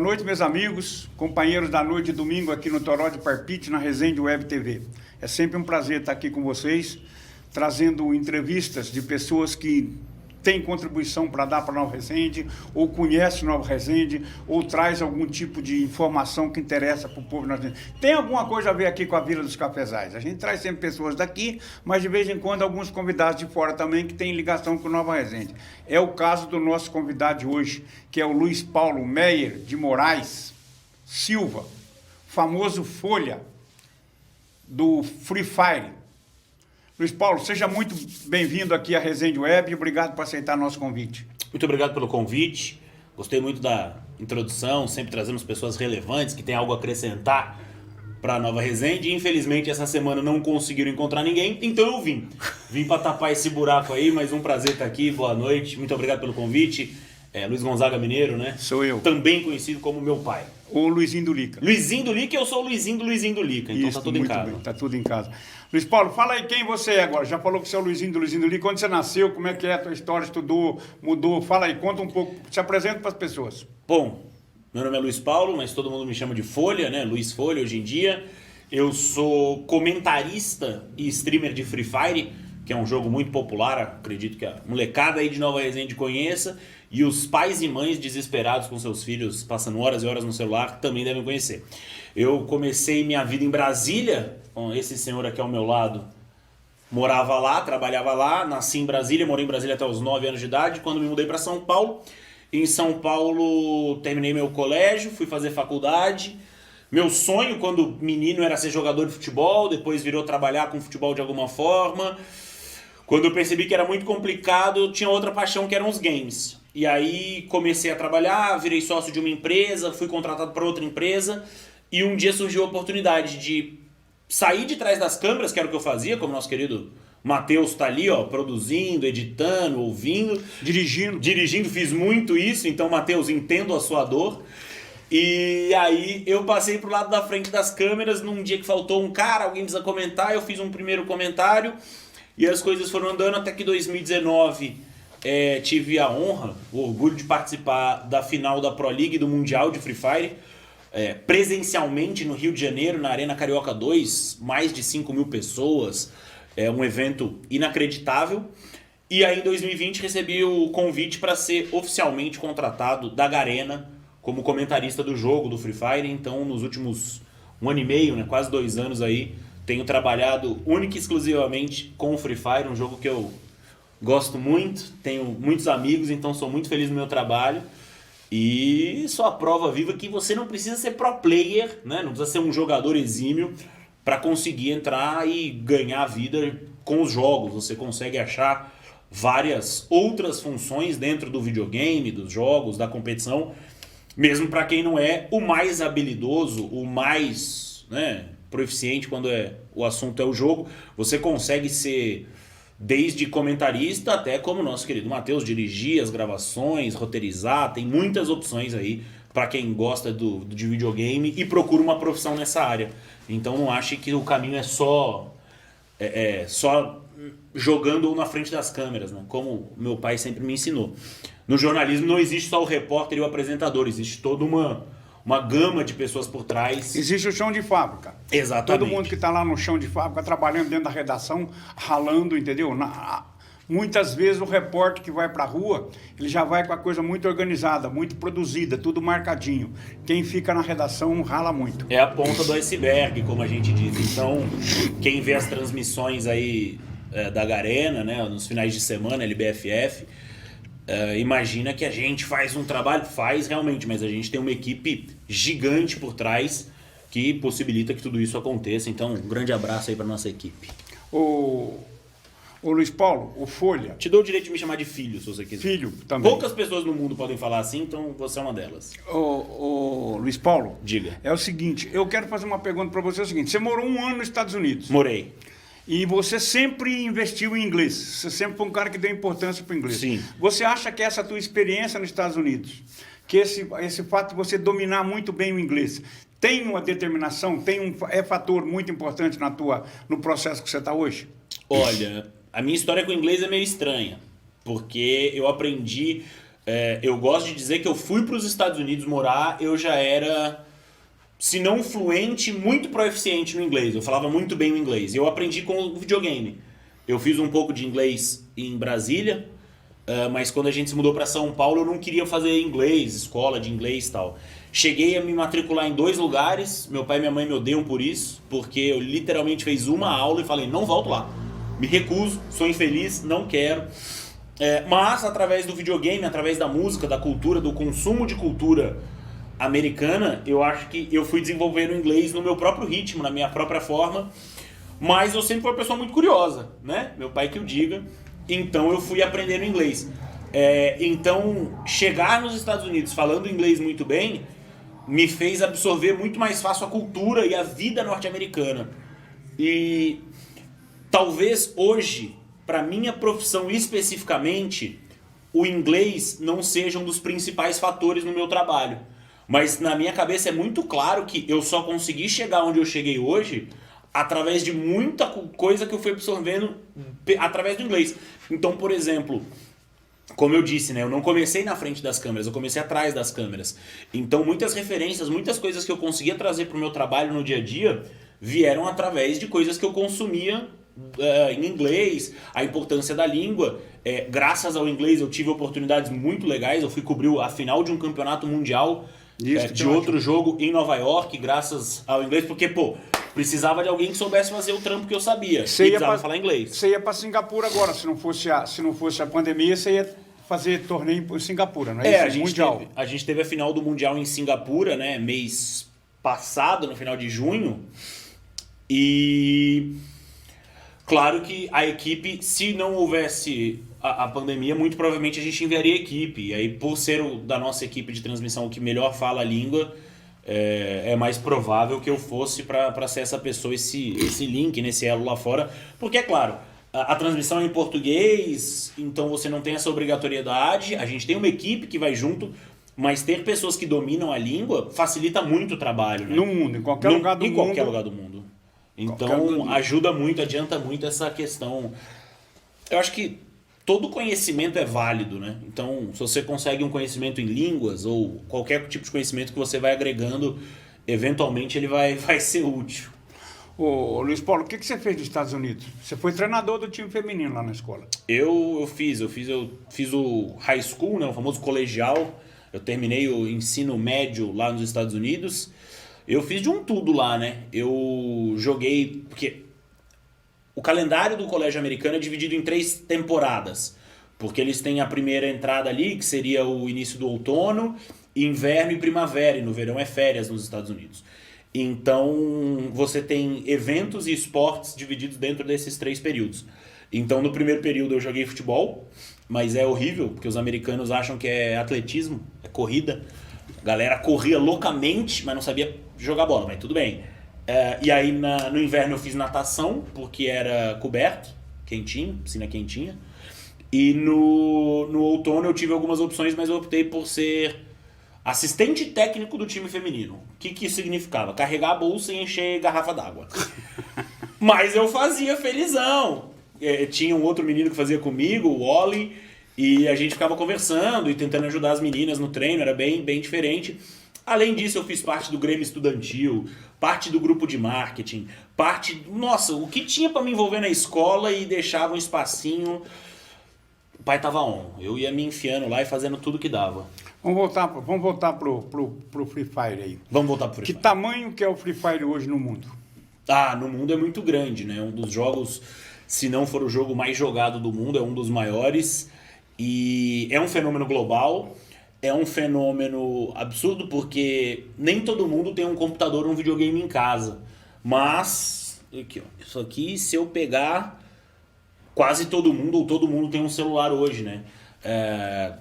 noite, meus amigos, companheiros da noite de domingo aqui no Toró de Parpite, na Resende Web TV. É sempre um prazer estar aqui com vocês, trazendo entrevistas de pessoas que têm contribuição para dar para Nova Resende, ou conhece Nova Resende, ou traz algum tipo de informação que interessa para o povo. Tem alguma coisa a ver aqui com a Vila dos Cafezais. A gente traz sempre pessoas daqui, mas de vez em quando alguns convidados de fora também que têm ligação com Nova Resende. É o caso do nosso convidado de hoje, que é o Luiz Paulo Meyer de Moraes Silva, famoso Folha do Free Fire. Luiz Paulo, seja muito bem-vindo aqui à Resende Web e obrigado por aceitar nosso convite. Muito obrigado pelo convite. Gostei muito da introdução, sempre trazemos pessoas relevantes que têm algo a acrescentar para a Nova Resende. Infelizmente, essa semana não conseguiram encontrar ninguém, então eu vim. Vim para tapar esse buraco aí, mas um prazer estar aqui. Boa noite, muito obrigado pelo convite. Luiz Gonzaga Mineiro, né? Sou eu. Também conhecido como meu pai. O Luizinho do Lica. Luizinho do Lica, eu sou o Luizinho do Lica, então Isso, tá tudo em casa. Bem, tá tudo em casa. Luiz Paulo, fala aí quem você é agora. Já falou que você é o Luizinho do Lica. Quando você nasceu, como é que é a tua história? Estudou, mudou? Fala aí, conta um pouco. Se apresenta para as pessoas. Bom, meu nome é Luiz Paulo, mas todo mundo me chama de Folha, né? Luiz Folha hoje em dia. Eu sou comentarista e streamer de Free Fire, que é um jogo muito popular, acredito que a molecada aí de Nova Resende conheça, e os pais e mães desesperados com seus filhos, passando horas e horas no celular, também devem conhecer. Eu comecei minha vida em Brasília, com esse senhor aqui ao meu lado, morava lá, trabalhava lá, nasci em Brasília, morei em Brasília até os 9 anos de idade, quando me mudei para São Paulo. Em São Paulo terminei meu colégio, fui fazer faculdade. Meu sonho quando menino era ser jogador de futebol, depois virou trabalhar com futebol de alguma forma. Quando eu percebi que era muito complicado, eu tinha outra paixão que eram os games. E aí comecei a trabalhar, virei sócio de uma empresa, fui contratado para outra empresa e um dia surgiu a oportunidade de sair de trás das câmeras, que era o que eu fazia, como nosso querido Matheus tá ali, ó, produzindo, editando, ouvindo. Dirigindo, fiz muito isso, então Matheus, entendo a sua dor. E aí eu passei pro lado da frente das câmeras num dia que faltou um cara, alguém precisa comentar, eu fiz um primeiro comentário e as coisas foram andando até que 2019 tive a honra, o orgulho de participar da final da Pro League do Mundial de Free Fire, presencialmente no Rio de Janeiro, na Arena Carioca 2, mais de 5 mil pessoas, um evento inacreditável. E aí em 2020 recebi o convite para ser oficialmente contratado da Garena como comentarista do jogo, do Free Fire. Então nos últimos 1 ano e meio, né, quase 2 anos aí, tenho trabalhado única e exclusivamente com o Free Fire, um jogo que eu gosto muito, tenho muitos amigos, então sou muito feliz no meu trabalho. E sou a prova viva que você não precisa ser pro player, né? Não precisa ser um jogador exímio para conseguir entrar e ganhar a vida com os jogos. Você consegue achar várias outras funções dentro do videogame, dos jogos, da competição, mesmo para quem não é o mais habilidoso, o mais, né, proficiente quando o assunto é o jogo. Você consegue ser desde comentarista até como nosso querido Matheus, dirigir as gravações, roteirizar, tem muitas opções aí para quem gosta de videogame e procura uma profissão nessa área. Então não ache que o caminho é só jogando ou na frente das câmeras, né? Como meu pai sempre me ensinou. No jornalismo não existe só o repórter e o apresentador, existe toda uma gama de pessoas por trás. Existe o chão de fábrica. Exatamente. Todo mundo que está lá no chão de fábrica, trabalhando dentro da redação, ralando, entendeu? Muitas vezes o repórter que vai para a rua, ele já vai com a coisa muito organizada, muito produzida, tudo marcadinho. Quem fica na redação rala muito. É a ponta do iceberg, como a gente diz. Então, quem vê as transmissões aí da Garena, né, nos finais de semana, LBFF, imagina que a gente faz um trabalho, faz realmente, mas a gente tem uma equipe gigante por trás que possibilita que tudo isso aconteça. Então, um grande abraço aí para nossa equipe. Ô Luiz Paulo, o Folha. Te dou o direito de me chamar de filho, se você quiser. Filho também. Poucas pessoas no mundo podem falar assim, então você é uma delas. Ô Luiz Paulo. Diga. É o seguinte, eu quero fazer uma pergunta para você. É o seguinte, você morou 1 ano nos Estados Unidos. Morei. E você sempre investiu em inglês. Você sempre foi um cara que deu importância para o inglês. Sim. Você acha que essa tua experiência nos Estados Unidos, que esse fato de você dominar muito bem o inglês, tem uma determinação, é fator muito importante no processo que você está hoje? Olha, a minha história com o inglês é meio estranha, porque eu aprendi Eu gosto de dizer que eu fui para os Estados Unidos morar, eu já era, se não fluente, muito proeficiente no inglês. Eu falava muito bem o inglês. Eu aprendi com o videogame. Eu fiz um pouco de inglês em Brasília, mas quando a gente se mudou para São Paulo, eu não queria fazer inglês, escola de inglês e tal. Cheguei a me matricular em 2 lugares, meu pai e minha mãe me odeiam por isso, porque eu literalmente fiz uma aula e falei, não volto lá. Me recuso, sou infeliz, não quero. Mas através do videogame, através da música, da cultura, do consumo de cultura americana, eu acho que eu fui desenvolvendo o inglês no meu próprio ritmo, na minha própria forma. Mas eu sempre fui uma pessoa muito curiosa, né? Meu pai que o diga. Então eu fui aprendendo inglês. Então chegar nos Estados Unidos falando inglês muito bem me fez absorver muito mais fácil a cultura e a vida norte-americana. E talvez hoje, para minha profissão especificamente, o inglês não seja um dos principais fatores no meu trabalho. Mas na minha cabeça é muito claro que eu só consegui chegar onde eu cheguei hoje através de muita coisa que eu fui absorvendo através do inglês. Então, por exemplo, como eu disse, né, eu não comecei na frente das câmeras, eu comecei atrás das câmeras. Então, muitas referências, muitas coisas que eu conseguia trazer para o meu trabalho no dia a dia vieram através de coisas que eu consumia em inglês, a importância da língua. Graças ao inglês eu tive oportunidades muito legais, eu fui cobrir a final de um campeonato mundial de outro jogo em Nova York, graças ao inglês, porque, precisava de alguém que soubesse fazer o trampo que eu sabia, precisava falar inglês. Você ia para Singapura agora, se não fosse a pandemia, você ia fazer torneio em Singapura, não é isso? Mundial. A gente teve a final do Mundial em Singapura, né, mês passado, no final de junho, e claro que a equipe, se não houvesse a pandemia, muito provavelmente a gente enviaria a equipe. E aí, por ser da nossa equipe de transmissão o que melhor fala a língua, é mais provável que eu fosse para ser essa pessoa, esse link, nesse elo lá fora. Porque, é claro, a transmissão é em português, então você não tem essa obrigatoriedade. A gente tem uma equipe que vai junto, mas ter pessoas que dominam a língua facilita muito o trabalho, né? No mundo, em qualquer lugar do mundo. Em qualquer lugar do mundo. Então, ajuda muito, adianta muito essa questão. Eu acho que todo conhecimento é válido, né? Então, se você consegue um conhecimento em línguas ou qualquer tipo de conhecimento que você vai agregando, eventualmente ele vai ser útil. Ô, Luiz Paulo, o que você fez nos Estados Unidos? Você foi treinador do time feminino lá na escola. Eu fiz o high school, né, o famoso colegial. Eu terminei o ensino médio lá nos Estados Unidos. Eu fiz de um tudo lá, né? Eu joguei, porque o calendário do colégio americano é dividido em 3 temporadas, porque eles têm a primeira entrada ali, que seria o início do outono, inverno e primavera, e no verão é férias nos Estados Unidos. Então, você tem eventos e esportes divididos dentro desses 3 períodos. Então, no primeiro período eu joguei futebol, mas é horrível, porque os americanos acham que é atletismo, é corrida. A galera corria loucamente, mas não sabia jogar bola, mas tudo bem. E aí no inverno eu fiz natação, porque era coberto, quentinho, piscina quentinha. E no outono eu tive algumas opções, mas eu optei por ser assistente técnico do time feminino. O que isso significava? Carregar a bolsa e encher garrafa d'água. Mas eu fazia felizão. Tinha um outro menino que fazia comigo, o Wally, e a gente ficava conversando e tentando ajudar as meninas no treino, era bem diferente. Além disso, eu fiz parte do Grêmio Estudantil, parte do grupo de marketing, Nossa, o que tinha para me envolver na escola e deixava um espacinho, o pai tava on. Eu ia me enfiando lá e fazendo tudo que dava. Vamos voltar pro Free Fire aí. Vamos voltar pro Free Fire. Que tamanho que é o Free Fire hoje no mundo? No mundo é muito grande, né? Um dos jogos, se não for o jogo mais jogado do mundo, é um dos maiores. E é um fenômeno global. É um fenômeno absurdo porque nem todo mundo tem um computador ou um videogame em casa. Mas, aqui, ó, isso aqui, se eu pegar, quase todo mundo, ou todo mundo tem um celular hoje, né?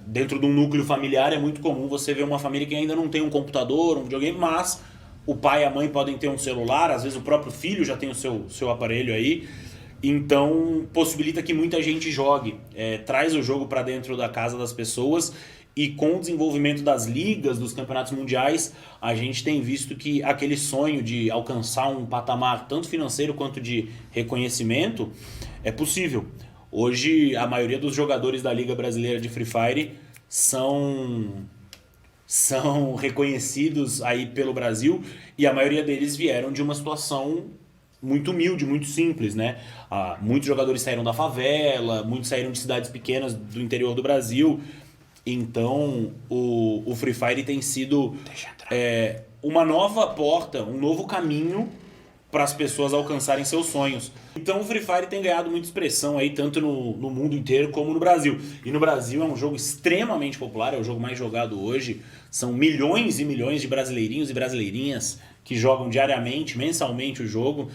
Dentro de um núcleo familiar é muito comum você ver uma família que ainda não tem um computador, um videogame, mas o pai e a mãe podem ter um celular, às vezes o próprio filho já tem o seu aparelho aí. Então, possibilita que muita gente jogue. Traz o jogo para dentro da casa das pessoas. E com o desenvolvimento das ligas, dos campeonatos mundiais, a gente tem visto que aquele sonho de alcançar um patamar tanto financeiro quanto de reconhecimento é possível. Hoje, a maioria dos jogadores da Liga Brasileira de Free Fire são reconhecidos aí pelo Brasil, e a maioria deles vieram de uma situação muito humilde, muito simples, né? Muitos jogadores saíram da favela, muitos saíram de cidades pequenas do interior do Brasil. Então, o Free Fire tem sido uma nova porta, um novo caminho para as pessoas alcançarem seus sonhos. Então o Free Fire tem ganhado muita expressão aí, tanto no mundo inteiro como no Brasil. E no Brasil é um jogo extremamente popular, é o jogo mais jogado hoje. São milhões e milhões de brasileirinhos e brasileirinhas que jogam diariamente, mensalmente o jogo.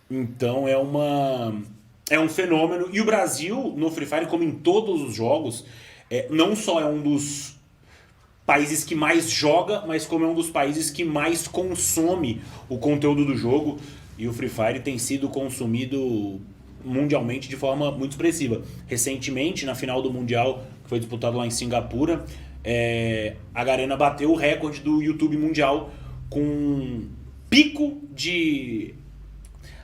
Então é um fenômeno. E o Brasil, no Free Fire, como em todos os jogos, não só é um dos países que mais joga, mas como é um dos países que mais consome o conteúdo do jogo. E o Free Fire tem sido consumido mundialmente de forma muito expressiva. Recentemente, na final do Mundial, que foi disputado lá em Singapura, a Garena bateu o recorde do YouTube mundial com um pico de...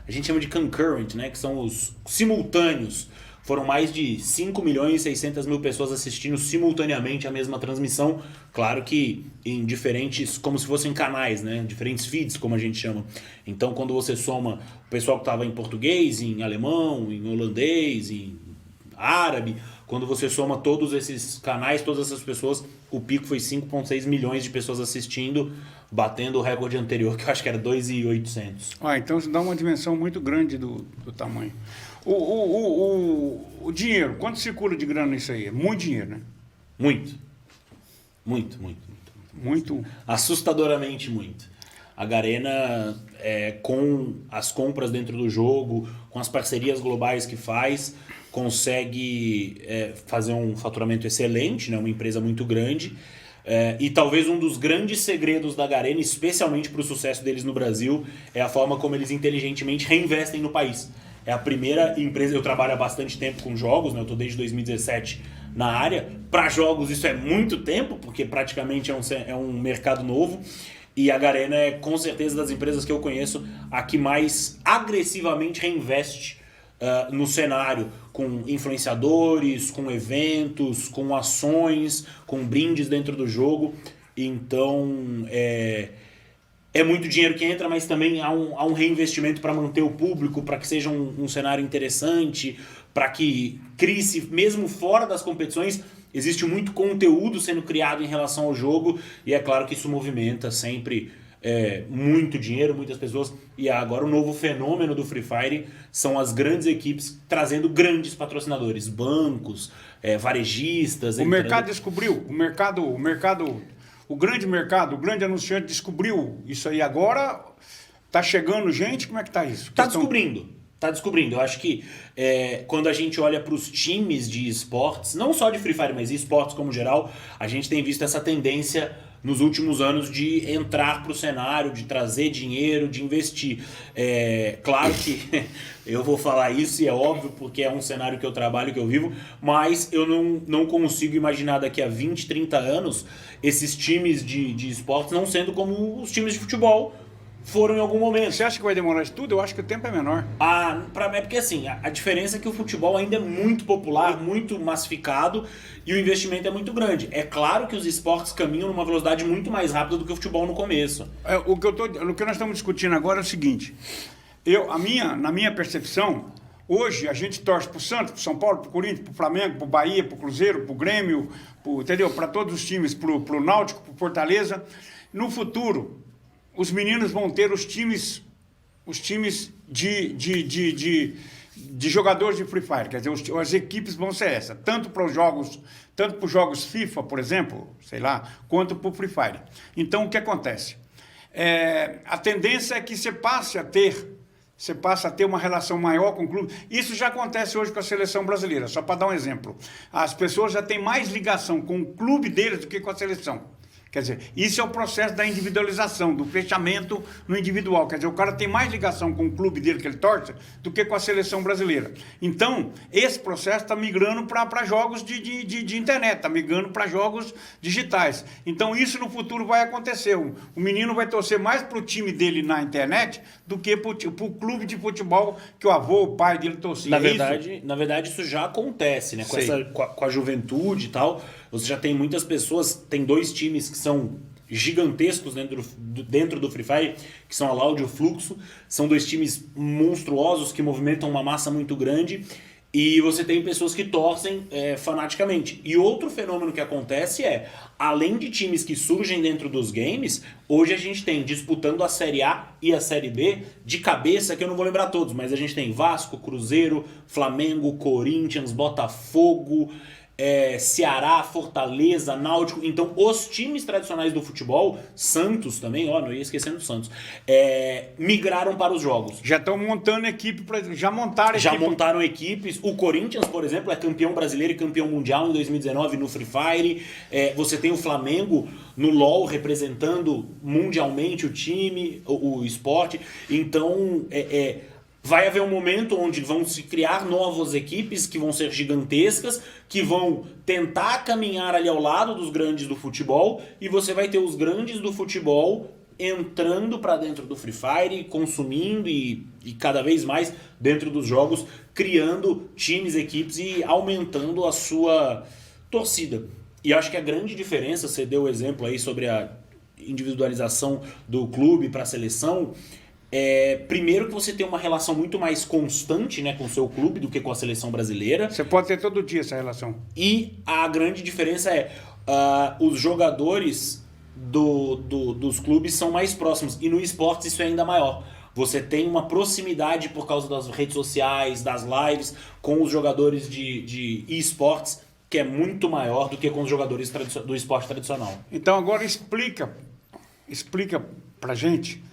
A gente chama de concurrent, né? Que são os simultâneos. Foram mais de 5.600.000 pessoas assistindo simultaneamente a mesma transmissão. Claro que em diferentes, como se fossem canais, né? Diferentes feeds, como a gente chama. Então, quando você soma o pessoal que estava em português, em alemão, em holandês, em árabe, quando você soma todos esses canais, todas essas pessoas, o pico foi 5,6 milhões de pessoas assistindo, batendo o recorde anterior, que eu acho que era 2.800. Então isso dá uma dimensão muito grande do tamanho. O dinheiro, quanto circula de grana nisso aí? É muito dinheiro, né? Muito. Assustadoramente muito. A Garena, com as compras dentro do jogo, com as parcerias globais que faz, consegue fazer um faturamento excelente, né? Uma empresa muito grande. E talvez um dos grandes segredos da Garena, especialmente para o sucesso deles no Brasil, é a forma como eles inteligentemente reinvestem no país. É a primeira empresa, eu trabalho há bastante tempo com jogos, né? Eu estou desde 2017 na área. Para jogos isso é muito tempo, porque praticamente é um mercado novo. E a Garena é com certeza das empresas que eu conheço a que mais agressivamente reinveste no cenário, com influenciadores, com eventos, com ações, com brindes dentro do jogo. Então é muito dinheiro que entra, mas também há um reinvestimento para manter o público, para que seja um cenário interessante, para que crie-se, mesmo fora das competições, existe muito conteúdo sendo criado em relação ao jogo, e é claro que isso movimenta sempre muito dinheiro, muitas pessoas. E agora o novo fenômeno do Free Fire são as grandes equipes trazendo grandes patrocinadores, bancos, varejistas. O mercado descobriu, o grande mercado, o grande anunciante descobriu isso aí agora. Tá chegando gente, como é que tá isso? Tá descobrindo. Eu acho que quando a gente olha para os times de esportes, não só de Free Fire, mas esportes como geral, a gente tem visto essa tendência nos últimos anos de entrar para o cenário, de trazer dinheiro, de investir. Claro que eu vou falar isso e é óbvio, porque é um cenário que eu trabalho, que eu vivo, mas eu não consigo imaginar daqui a 20, 30 anos esses times de esportes não sendo como os times de futebol foram em algum momento. Você acha que vai demorar isso tudo? Eu acho que o tempo é menor. É porque assim, a diferença é que o futebol ainda é muito popular, muito massificado, e o investimento é muito grande. É claro que os esportes caminham numa velocidade muito mais rápida do que o futebol no começo. O que nós estamos discutindo agora é o seguinte: na minha percepção, hoje a gente torce pro Santos, pro São Paulo, pro Corinthians, pro Flamengo, pro Bahia, pro Cruzeiro, pro Grêmio, entendeu? Para todos os times, pro Náutico, pro Fortaleza. No futuro, os meninos vão ter os times de jogadores de Free Fire, quer dizer, as equipes vão ser essa, tanto para os jogos FIFA, por exemplo, sei lá, quanto para o Free Fire. Então, o que acontece? A tendência é que você passe a ter uma relação maior com o clube. Isso já acontece hoje com a seleção brasileira, só para dar um exemplo. As pessoas já têm mais ligação com o clube deles do que com a seleção. Quer dizer, isso é o processo da individualização, do fechamento no individual. Quer dizer, o cara tem mais ligação com o clube dele que ele torce do que com a seleção brasileira. Então, esse processo está migrando para jogos de internet, está migrando para jogos digitais. Então, isso no futuro vai acontecer. O menino vai torcer mais para o time dele na internet do que para o clube de futebol que o avô, o pai dele torcia. Na verdade, isso já acontece, né? Com a juventude e tal. você já tem muitas pessoas, tem 2 times que são gigantescos dentro do Free Fire, que são a Loud e o Fluxo. São 2 times monstruosos que movimentam uma massa muito grande. E você tem pessoas que torcem fanaticamente. E outro fenômeno que acontece além de times que surgem dentro dos games, hoje a gente tem disputando a Série A e a Série B, de cabeça, que eu não vou lembrar todos, mas a gente tem Vasco, Cruzeiro, Flamengo, Corinthians, Botafogo, Ceará, Fortaleza, Náutico. Então os times tradicionais do futebol, Santos também, não ia esquecendo do Santos, migraram para os jogos. Já estão montando equipe, já montaram equipes. O Corinthians, por exemplo, é campeão brasileiro e campeão mundial em 2019 no Free Fire. Você tem o Flamengo no LoL representando mundialmente o time, o esporte. Então vai haver um momento onde vão se criar novas equipes que vão ser gigantescas, que vão tentar caminhar ali ao lado dos grandes do futebol, e você vai ter os grandes do futebol entrando para dentro do Free Fire, consumindo e cada vez mais dentro dos jogos, criando times, equipes e aumentando a sua torcida. E acho que a grande diferença, você deu o exemplo aí sobre a individualização do clube para a seleção, primeiro que você tem uma relação muito mais constante, né, com o seu clube do que com a seleção brasileira. Você pode ter todo dia essa relação. E a grande diferença os jogadores dos clubes são mais próximos. E no esportes isso é ainda maior. Você tem uma proximidade por causa das redes sociais, das lives, com os jogadores de esportes, que é muito maior do que com os jogadores do esporte tradicional. Então agora explica pra gente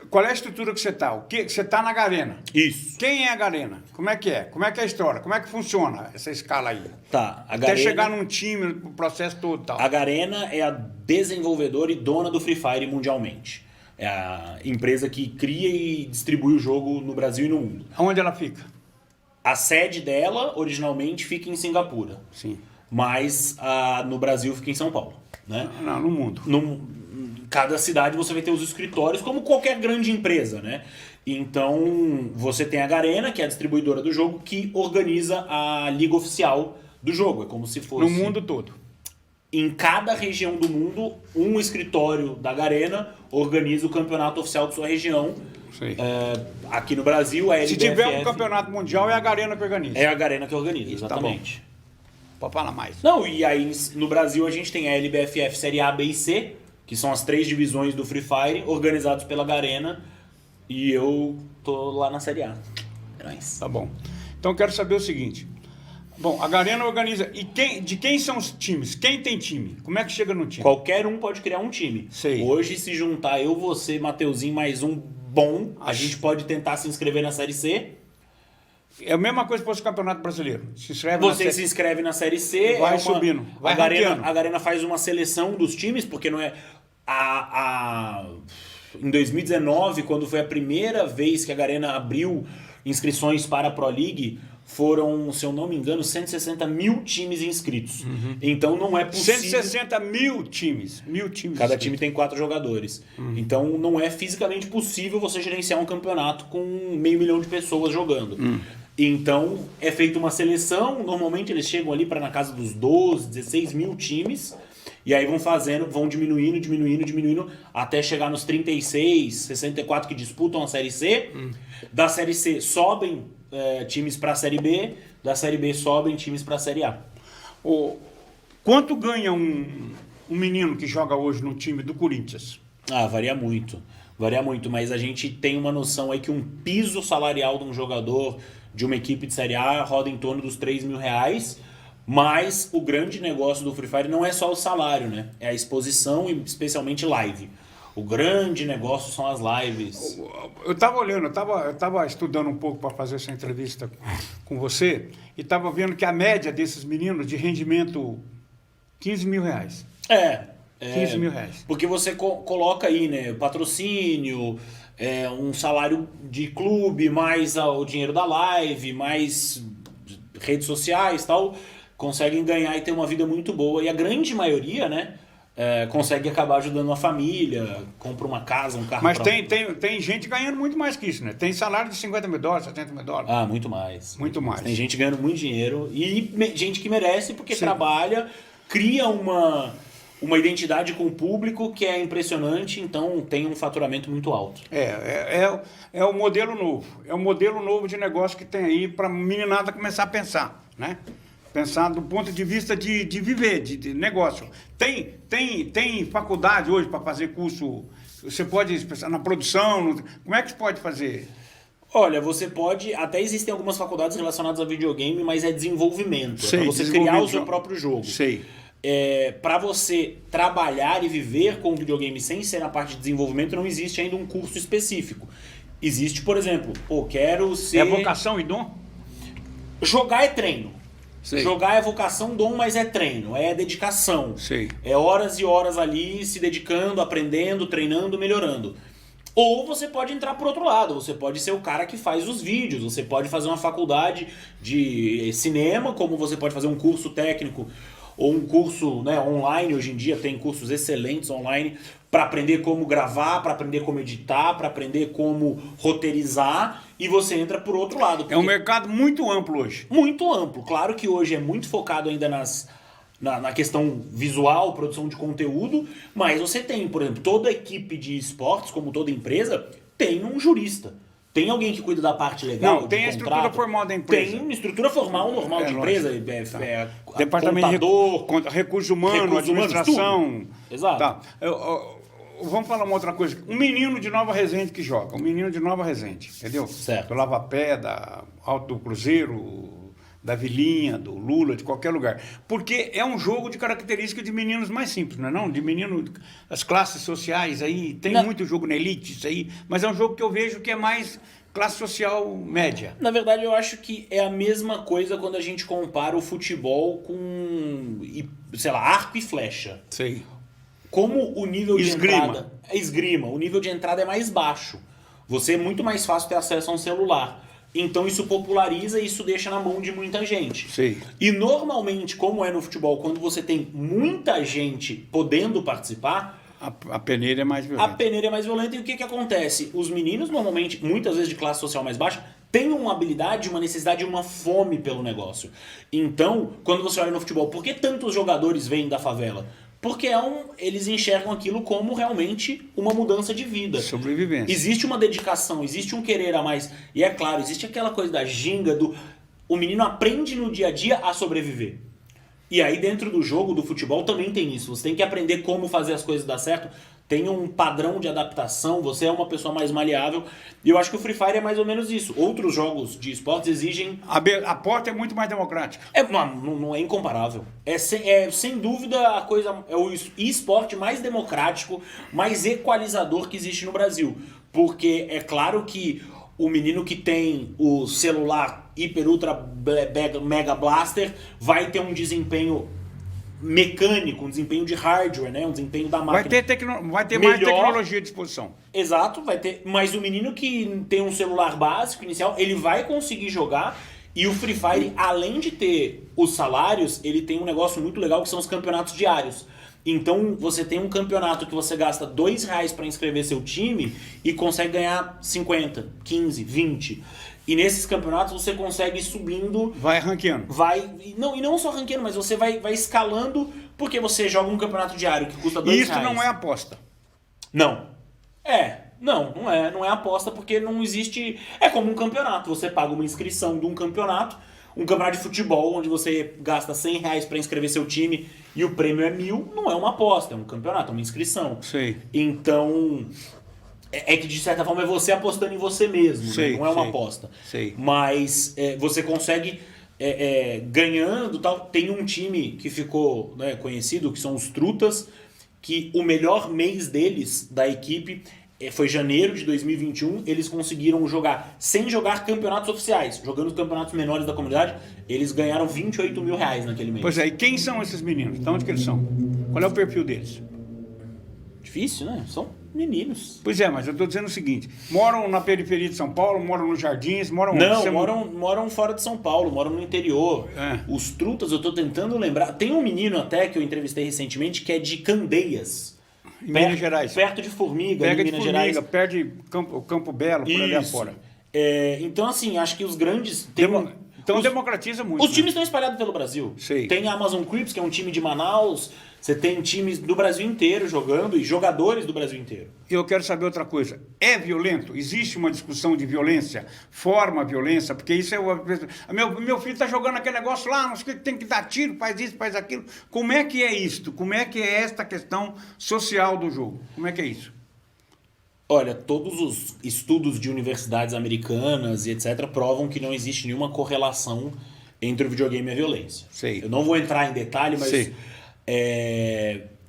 qual é a estrutura que você está. Você está na Garena. Isso. Quem é a Garena? Como é que é? Como é que é a história? Como é que funciona essa escala aí? Tá. Até chegar num time, o processo todo e tal. A Garena é a desenvolvedora e dona do Free Fire mundialmente. É a empresa que cria e distribui o jogo no Brasil e no mundo. Onde ela fica? A sede dela, originalmente, fica em Singapura. Sim. Mas no Brasil fica em São Paulo. Né? Não, no mundo. Cada cidade você vai ter os escritórios, como qualquer grande empresa, né? Então, você tem a Garena, que é a distribuidora do jogo, que organiza a liga oficial do jogo. É como se fosse... No mundo todo. Em cada região do mundo, um escritório da Garena organiza o campeonato oficial de sua região. Sei. Aqui no Brasil, a LBFF... Se tiver um campeonato mundial, é a Garena que organiza. É a Garena que organiza, exatamente. Tá bom. Pode falar mais. Não, e aí no Brasil a gente tem a LBFF Série A, B e C, que são as 3 divisões do Free Fire, organizados pela Garena, e eu tô lá na Série A. Nice. Tá bom. Então eu quero saber o seguinte. Bom, a Garena organiza... E de quem são os times? Quem tem time? Como é que chega no time? Qualquer um pode criar um time. Sei. Hoje, se juntar eu, você, Mateuzinho, mais um bom, a gente pode tentar se inscrever na Série C. É a mesma coisa para o Campeonato Brasileiro. Você se inscreve na Série C. Vai subindo. Vai a Garena faz uma seleção dos times, porque não é... Em 2019, quando foi a primeira vez que a Garena abriu inscrições para a Pro League, foram, se eu não me engano, 160 mil times inscritos. Uhum. Então não é possível... 160 mil times. Cada time tem 4 jogadores. Uhum. Então não é fisicamente possível você gerenciar um campeonato com 500 mil de pessoas jogando. Uhum. Então é feita uma seleção, normalmente eles chegam ali para na casa dos 12, 16 mil times, e aí vão diminuindo, até chegar nos 36, 64 que disputam a Série C. Da Série C sobem times para a Série B, da Série B sobem times para a Série A. Quanto ganha um menino que joga hoje no time do Corinthians? Varia muito, mas a gente tem uma noção aí que um piso salarial de um jogador de uma equipe de Série A roda em torno dos R$3.000, mas o grande negócio do Free Fire não é só o salário, né? É a exposição e especialmente live. O grande negócio são as lives. Eu estava olhando, eu estava estudando um pouco para fazer essa entrevista com você e estava vendo que a média desses meninos de rendimento R$15.000. 15 mil reais. Porque você coloca aí, né, patrocínio, um salário de clube, mais o dinheiro da live, mais redes sociais e tal, conseguem ganhar e ter uma vida muito boa. E a grande maioria, né, consegue acabar ajudando a família, compra uma casa, um carro. Mas tem gente ganhando muito mais que isso, né? Tem salário de $50 mil, $70 mil. Muito mais. Muito mais. Tem gente ganhando muito dinheiro e gente que merece porque trabalha cria uma identidade com o público que é impressionante, então tem um faturamento muito alto. É o modelo novo. É o modelo novo de negócio que tem aí para a meninada começar a pensar, né? Pensar do ponto de vista de viver, de negócio. Tem faculdade hoje para fazer curso? Você pode pensar na produção? Como é que você pode fazer? Olha, você pode... Até existem algumas faculdades relacionadas a videogame, mas é desenvolvimento. Sei, é para você criar o seu próprio jogo. Sei. Para você trabalhar e viver com videogame sem ser na parte de desenvolvimento, não existe ainda um curso específico. Existe, por exemplo, quero ser... É vocação e dom? Jogar é treino. Sei. Jogar é vocação, dom, mas é treino, é dedicação. Sei. É horas e horas ali se dedicando, aprendendo, treinando, melhorando. Ou você pode entrar por outro lado, você pode ser o cara que faz os vídeos, você pode fazer uma faculdade de cinema, como você pode fazer um curso técnico ou um curso, né, online. Hoje em dia tem cursos excelentes online para aprender como gravar, para aprender como editar, para aprender como roteirizar, e você entra por outro lado. É um mercado muito amplo hoje. Muito amplo. Claro que hoje é muito focado ainda na questão visual, produção de conteúdo, mas você tem, por exemplo, toda equipe de esportes, como toda empresa, tem um jurista. Tem alguém que cuida da parte legal. Não, tem a estrutura formal da empresa. Tem uma estrutura formal normal de empresa. Departamento contador, de recursos humanos, administração. tudo. Exato. Tá. Vamos falar uma outra coisa. Um menino de Nova Resende que joga. Um menino de Nova Resende, entendeu? Certo. Do Lava Pé, da Alto do Cruzeiro, da Vilinha, do Lula, de qualquer lugar. Porque é um jogo de característica de meninos mais simples, não é não? De menino, as classes sociais aí, tem muito jogo na elite, isso aí, mas é um jogo que eu vejo que é mais classe social média. Na verdade, eu acho que é a mesma coisa quando a gente compara o futebol com, sei lá, arco e flecha. Sei. Como o nível de Esgrima. entrada... Esgrima. O nível de entrada é mais baixo. Você é muito mais fácil ter acesso a um celular. Então isso populariza e isso deixa na mão de muita gente. Sei. E normalmente, como é no futebol, quando você tem muita gente podendo participar... A peneira é mais violenta. A peneira é mais violenta. E o que acontece? Os meninos, normalmente, muitas vezes de classe social mais baixa, têm uma habilidade, uma necessidade, uma fome pelo negócio. Então, quando você olha no futebol, por que tantos jogadores vêm da favela? Porque eles enxergam aquilo como realmente uma mudança de vida. Sobrevivência. Existe uma dedicação, existe um querer a mais. E é claro, existe aquela coisa da ginga, o menino aprende no dia a dia a sobreviver. E aí dentro do jogo, do futebol, também tem isso. Você tem que aprender como fazer as coisas dar certo. Tem um padrão de adaptação, você é uma pessoa mais maleável. E eu acho que o Free Fire é mais ou menos isso. Outros jogos de esportes exigem... A porta é muito mais democrática. Não é incomparável. Sem dúvida é o esporte mais democrático, mais equalizador que existe no Brasil. Porque é claro que o menino que tem o celular Hiper Ultra Mega Blaster vai ter um desempenho mecânico, um desempenho de hardware, né? Um desempenho da máquina. Vai ter mais tecnologia à disposição. Exato, vai ter. Mas o menino que tem um celular básico inicial, ele vai conseguir jogar. E o Free Fire, além de ter os salários, ele tem um negócio muito legal que são os campeonatos diários. Então você tem um campeonato que você gasta R$2 para inscrever seu time e consegue ganhar 50, 15, 20. E nesses campeonatos você consegue ir subindo... Vai ranqueando. E não só ranqueando, mas você vai escalando porque você joga um campeonato diário que custa R$2. E isso não é aposta. Não. Não é aposta porque não existe... É como um campeonato. Você paga uma inscrição de um campeonato de futebol, onde você gasta R$100 para inscrever seu time e o prêmio é 1.000, não é uma aposta, é um campeonato, é uma inscrição. Sei. Então... É que de certa forma é você apostando em você mesmo, sei, né? Não é uma aposta. Sei. Mas você consegue ganhando tal. Tem um time que ficou, né, conhecido, que são os Trutas, que o melhor mês deles, da equipe, foi janeiro de 2021. Eles conseguiram jogar, sem jogar campeonatos oficiais, jogando os campeonatos menores da comunidade, eles ganharam R$28 mil naquele mês. Pois é, e quem são esses meninos? De onde que eles são? Qual é o perfil deles? Difícil, né? São meninos. Pois é, mas eu estou dizendo o seguinte: moram na periferia de São Paulo, moram nos Jardins, moram... Moram fora de São Paulo, moram no interior. Os Trutas, eu estou tentando lembrar. Tem um menino até que eu entrevistei recentemente que é de Candeias. Em Minas Gerais. Perto de Formiga, em Minas Gerais. Perto de Campo Belo, por ali afora. Então, assim, acho que os grandes... Então democratiza muito. Os né? times estão espalhados pelo Brasil. Sei. Tem a Amazon Crips, que é um time de Manaus. Você tem times do Brasil inteiro jogando e jogadores do Brasil inteiro. Eu quero saber outra coisa. É violento? Existe uma discussão de violência? Forma a violência? Porque isso é... Meu filho está jogando aquele negócio lá, não sei o que, tem que dar tiro, faz isso, faz aquilo. Como é que é isto? Como é que é esta questão social do jogo? Como é que é isso? Olha, todos os estudos de universidades americanas e etc. provam que não existe nenhuma correlação entre o videogame e a violência. Sei. Eu não vou entrar em detalhe, mas Sei.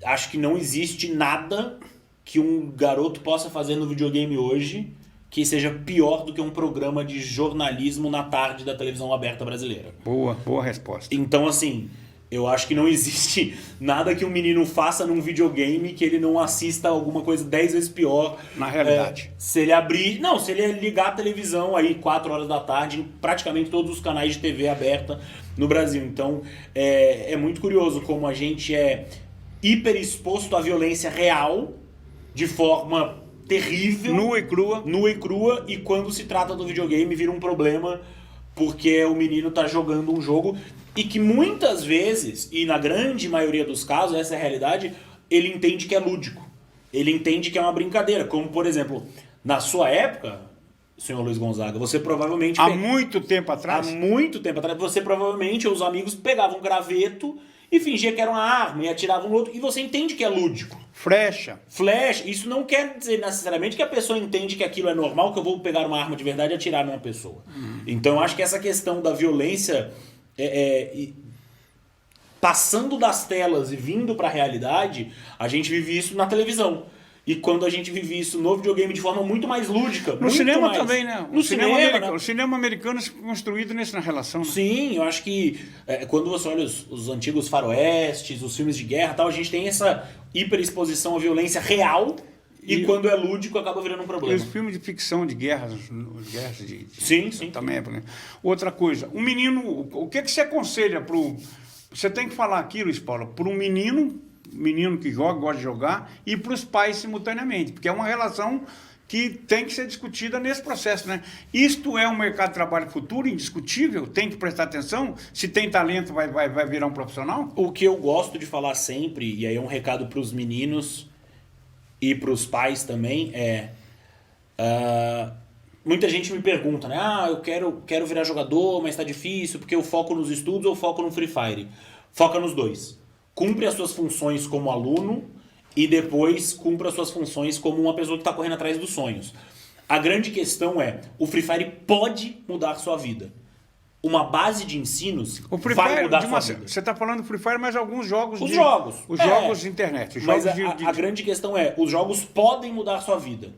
acho que não existe nada que um garoto possa fazer no videogame hoje que seja pior do que um programa de jornalismo na tarde da televisão aberta brasileira. Boa resposta. Então, assim, eu acho que não existe nada que um menino faça num videogame que ele não assista alguma coisa 10 vezes pior. Na realidade. Se ele abrir... Não, se ele ligar a televisão aí 4 horas da tarde, em praticamente todos os canais de TV aberta no Brasil. Então, é muito curioso como a gente é hiper exposto à violência real, de forma terrível. Nua e crua. E quando se trata do videogame, vira um problema porque o menino tá jogando um jogo e que muitas vezes, e na grande maioria dos casos, essa é a realidade, ele entende que é lúdico. Ele entende que é uma brincadeira. Como, por exemplo, na sua época, senhor Luiz Gonzaga, você provavelmente... Há muito tempo atrás? Há muito tempo atrás, você provavelmente, os amigos pegavam um graveto e fingia que era uma arma e atiravam no outro, e você entende que é lúdico. Flecha. Flash, isso não quer dizer necessariamente que a pessoa entende que aquilo é normal, que eu vou pegar uma arma de verdade e atirar numa pessoa. Então eu acho que essa questão da violência passando das telas e vindo para a realidade, a gente vive isso na televisão. E quando a gente vive isso no videogame de forma muito mais lúdica. No cinema também, né? No cinema, O cinema americano é construído nessa relação, né? Sim, eu acho que quando você olha os antigos faroestes, os filmes de guerra e tal, a gente tem essa hiperexposição à violência real e quando é lúdico acaba virando um problema. Os filmes de ficção de guerras, guerras Sim. também. Outra coisa, um menino, o que você aconselha para o... Você tem que falar aqui, Luiz Paulo, para um menino que joga, gosta de jogar, e para os pais simultaneamente, porque é uma relação que tem que ser discutida nesse processo, né? Isto é um mercado de trabalho futuro, indiscutível, tem que prestar atenção, se tem talento vai virar um profissional? O que eu gosto de falar sempre, e aí é um recado para os meninos e para os pais também, muita gente me pergunta, né? Eu quero virar jogador, mas está difícil, porque eu foco nos estudos ou foco no Free Fire? Foca nos dois. Cumpre as suas funções como aluno e depois cumpre as suas funções como uma pessoa que está correndo atrás dos sonhos. A grande questão é, o Free Fire pode mudar a sua vida. Uma base de ensinos vai mudar a sua vida. Você está falando do Free Fire, mas alguns jogos... Os jogos de internet. Mas a grande questão é, os jogos podem mudar a sua vida.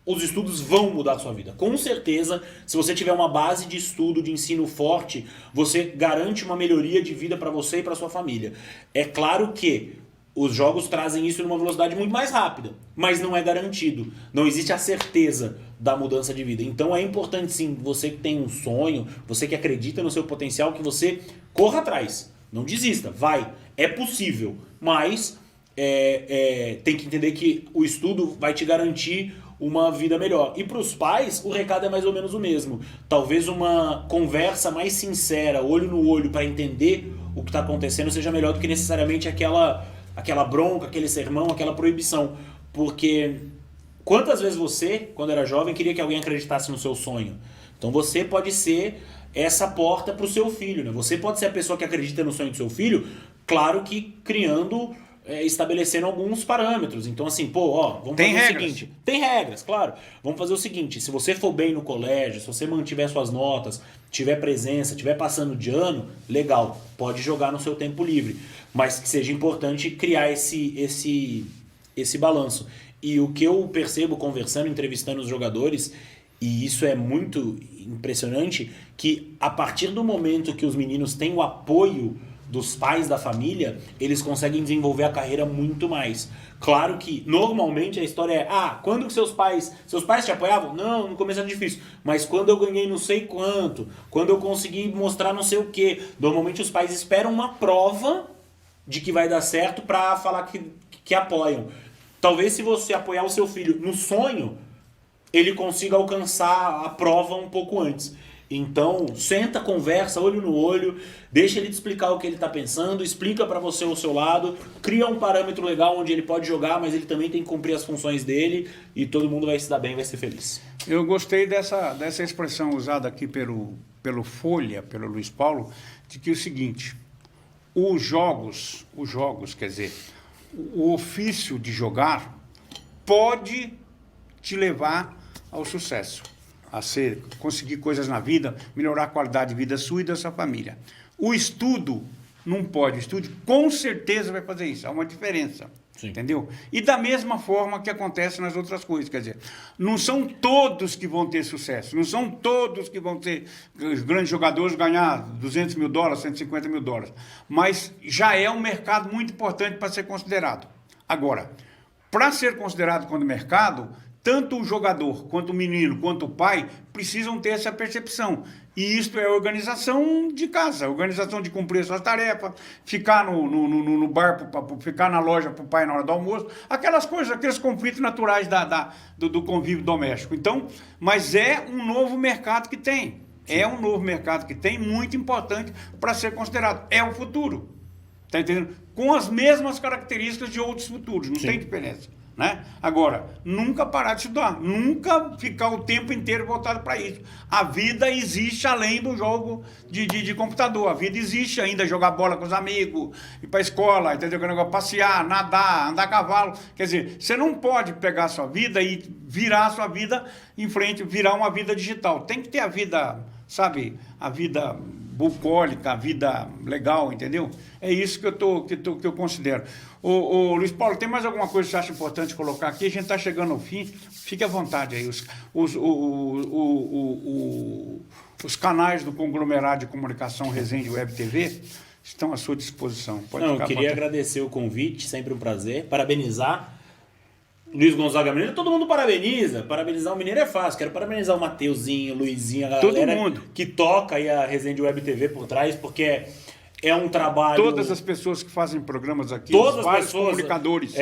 Os estudos vão mudar a sua vida. Com certeza, se você tiver uma base de estudo, de ensino forte, você garante uma melhoria de vida para você e para sua família. É claro que os jogos trazem isso numa velocidade muito mais rápida, mas não é garantido. Não existe a certeza da mudança de vida. Então é importante sim, você que tem um sonho, você que acredita no seu potencial, que você corra atrás. Não desista, vai. É possível, mas tem que entender que o estudo vai te garantir uma vida melhor. E para os pais, o recado é mais ou menos o mesmo. Talvez uma conversa mais sincera, olho no olho, para entender o que está acontecendo, seja melhor do que necessariamente aquela bronca, aquele sermão, aquela proibição. Porque quantas vezes você, quando era jovem, queria que alguém acreditasse no seu sonho? Então você pode ser essa porta para o seu filho, né? Você pode ser a pessoa que acredita no sonho do seu filho, claro que criando... estabelecendo alguns parâmetros. Então, assim, vamos fazer o seguinte. Tem regras, claro. Vamos fazer o seguinte, se você for bem no colégio, se você mantiver suas notas, tiver presença, tiver passando de ano, legal, pode jogar no seu tempo livre. Mas que seja importante criar esse balanço. E o que eu percebo conversando, entrevistando os jogadores, e isso é muito impressionante, que a partir do momento que os meninos têm o apoio dos pais da família, eles conseguem desenvolver a carreira muito mais. Claro que, normalmente, a história é quando que seus pais te apoiavam? Não, no começo era difícil. Mas quando eu ganhei não sei quanto, quando eu consegui mostrar não sei o quê. Normalmente os pais esperam uma prova de que vai dar certo para falar que apoiam. Talvez se você apoiar o seu filho no sonho, ele consiga alcançar a prova um pouco antes. Então, senta, conversa, olho no olho, deixa ele te explicar o que ele tá pensando, explica para você o seu lado, cria um parâmetro legal onde ele pode jogar, mas ele também tem que cumprir as funções dele e todo mundo vai se dar bem, vai ser feliz. Eu gostei dessa expressão usada aqui pelo Folha, pelo Luiz Paulo, de que é o seguinte, os jogos, quer dizer, o ofício de pode te levar ao sucesso, conseguir coisas na vida, melhorar a qualidade de vida sua e da sua família. O estudo não pode, o estudo com certeza vai fazer isso, há uma diferença. Sim. Entendeu? E da mesma forma que acontece nas outras coisas, quer dizer, não são todos que vão ter sucesso, não são todos que vão ter os grandes jogadores ganhar $200 mil, $150 mil, mas já é um mercado muito importante para ser considerado. Agora, para ser considerado como mercado, tanto o jogador, quanto o menino, quanto o pai, precisam ter essa percepção. E isto é organização de casa, organização de cumprir suas tarefas, ficar no bar, ficar na loja para o pai na hora do almoço, aquelas coisas, aqueles conflitos naturais do convívio doméstico. Então, mas é um novo mercado que tem. É um novo mercado que tem, muito importante para ser considerado. É o futuro. Está entendendo? Com as mesmas características de outros futuros, não tem diferença. Né? Agora, nunca parar de estudar, nunca ficar o tempo inteiro voltado para isso. A vida existe além do jogo de computador, a vida existe ainda jogar bola com os amigos, ir para a escola, entendeu? Passear, nadar, andar a cavalo. Quer dizer, você não pode pegar a sua vida e virar a sua vida em frente, virar uma vida digital. Tem que ter a vida, sabe, a vida bucólica, a vida legal, entendeu? É isso que eu considero. Ô, Luiz Paulo, tem mais alguma coisa que você acha importante colocar aqui? A gente está chegando ao fim, fique à vontade aí. Os canais do conglomerado de comunicação Resende Web TV estão à sua disposição. Eu queria agradecer o convite, sempre um prazer, parabenizar Luiz Gonzaga Mineiro, todo mundo parabeniza. Parabenizar o Mineiro é fácil. Quero parabenizar o Mateuzinho, o Luizinho, a galera todo mundo que toca aí a Resende Web TV por trás, porque é um trabalho... Todas as pessoas que fazem programas aqui, todas os vários as pessoas, comunicadores.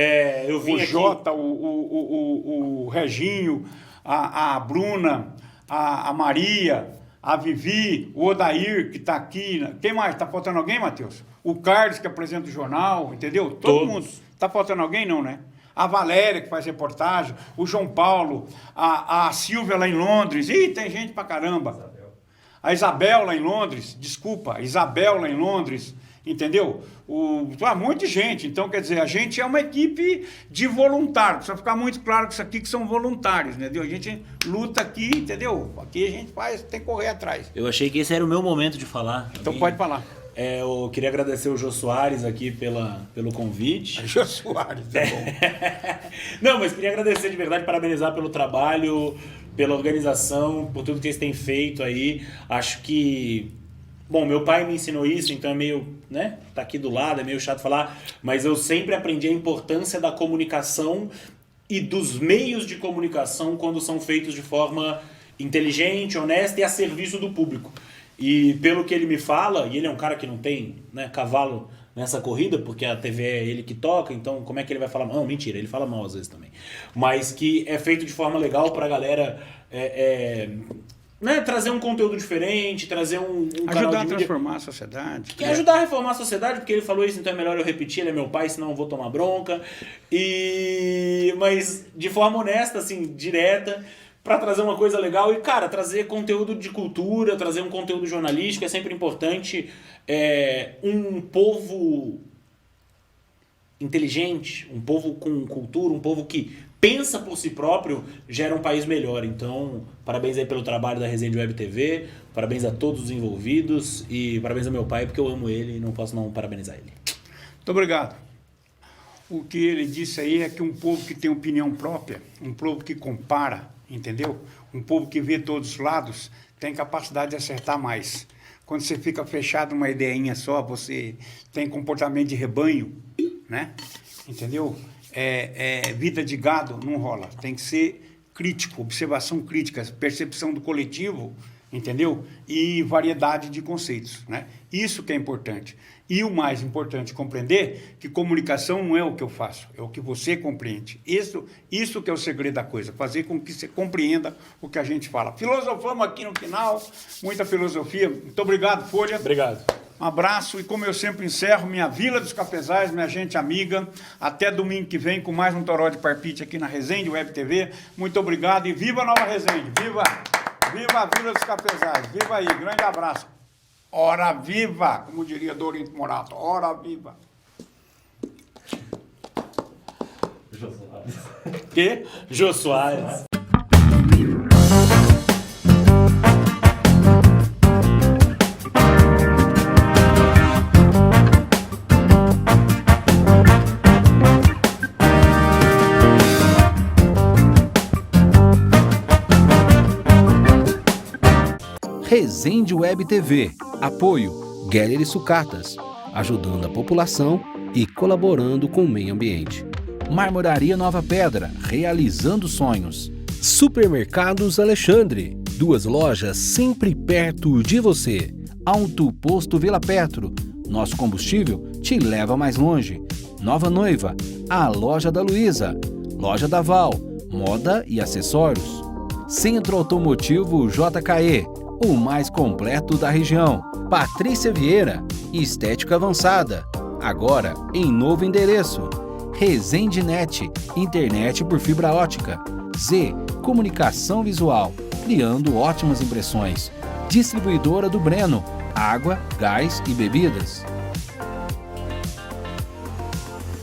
Eu vim o aqui... Jota, o Reginho, a Bruna, a Maria, a Vivi, o Odair, que está aqui. Quem mais? Está faltando alguém, Matheus? O Carlos, que apresenta o jornal, entendeu? Todo mundo. Está faltando alguém, não, né? A Valéria, que faz reportagem, o João Paulo, a Silvia lá em Londres. Ih, tem gente pra caramba. A Isabel lá em Londres, desculpa, Isabel lá em Londres, entendeu? Um monte de gente. Então, quer dizer, a gente é uma equipe de voluntários. Precisa ficar muito claro que isso aqui que são voluntários, entendeu? A gente luta aqui, entendeu? Aqui a gente tem que correr atrás. Eu achei que esse era o meu momento de falar. Então pode falar. Eu queria agradecer o Jô Soares aqui pelo convite. Jô Soares, é bom. Não, mas queria agradecer de verdade, parabenizar pelo trabalho, pela organização, por tudo que eles têm feito aí. Acho que... Bom, meu pai me ensinou isso, então é meio, né? Tá aqui do lado, é meio chato falar, mas eu sempre aprendi a importância da comunicação e dos meios de comunicação quando são feitos de forma inteligente, honesta e a serviço do público. E pelo que ele me fala, e ele é um cara que não tem, né, cavalo nessa corrida, porque a TV é ele que toca, então como é que ele vai falar mal? Não, mentira, ele fala mal às vezes também. Mas que é feito de forma legal pra galera né, trazer um conteúdo diferente, trazer um canal ajudar de a transformar a sociedade. Quer ajudar a reformar a sociedade, porque ele falou isso, então é melhor eu repetir, ele é meu pai, senão eu vou tomar bronca. Mas de forma honesta, assim, direta, para trazer uma coisa legal e, cara, trazer conteúdo de cultura, trazer um conteúdo jornalístico, é sempre importante. Um povo inteligente, um povo com cultura, um povo que pensa por si próprio, gera um país melhor. Então, parabéns aí pelo trabalho da Resende Web TV, parabéns a todos os envolvidos e parabéns ao meu pai, porque eu amo ele e não posso não parabenizar ele. Muito obrigado. O que ele disse aí é que um povo que tem opinião própria, um povo que compara, entendeu? Um povo que vê todos os lados, tem capacidade de acertar mais. Quando você fica fechado numa ideinha só, você tem comportamento de rebanho, né? Entendeu? Vida de gado não rola. Tem que ser crítico, observação crítica, percepção do coletivo, entendeu? E variedade de conceitos, né? Isso que é importante. E o mais importante, compreender que comunicação não é o que eu faço, é o que você compreende. Isso que é o segredo da coisa, fazer com que você compreenda o que a gente fala. Filosofamos aqui no final, muita filosofia. Muito obrigado, Folha. Obrigado. Um abraço e como eu sempre encerro, minha Vila dos Cafezais, minha gente amiga, até domingo que vem com mais um Toró de Parpite aqui na Resende Web TV. Muito obrigado e viva Nova Resende, viva! Viva a Vila dos Cafezais, viva aí, grande abraço. Ora viva, como diria Dorinto Morato, ora viva. Jô Soares. Que? Jô Soares. Resende Web TV. Apoio Gallery Sucatas, ajudando a população e colaborando com o meio ambiente. Marmoraria Nova Pedra, realizando sonhos. Supermercados Alexandre, 2 lojas sempre perto de você. Alto Posto Vila Petro, nosso combustível te leva mais longe. Nova Noiva, a Loja da Luísa. Loja da Val, moda e acessórios. Centro Automotivo JKE, o mais completo da região. Patrícia Vieira, estética avançada, agora em novo endereço. Resende Net, internet por fibra ótica. Z, comunicação visual, criando ótimas impressões. Distribuidora do Breno, água, gás e bebidas.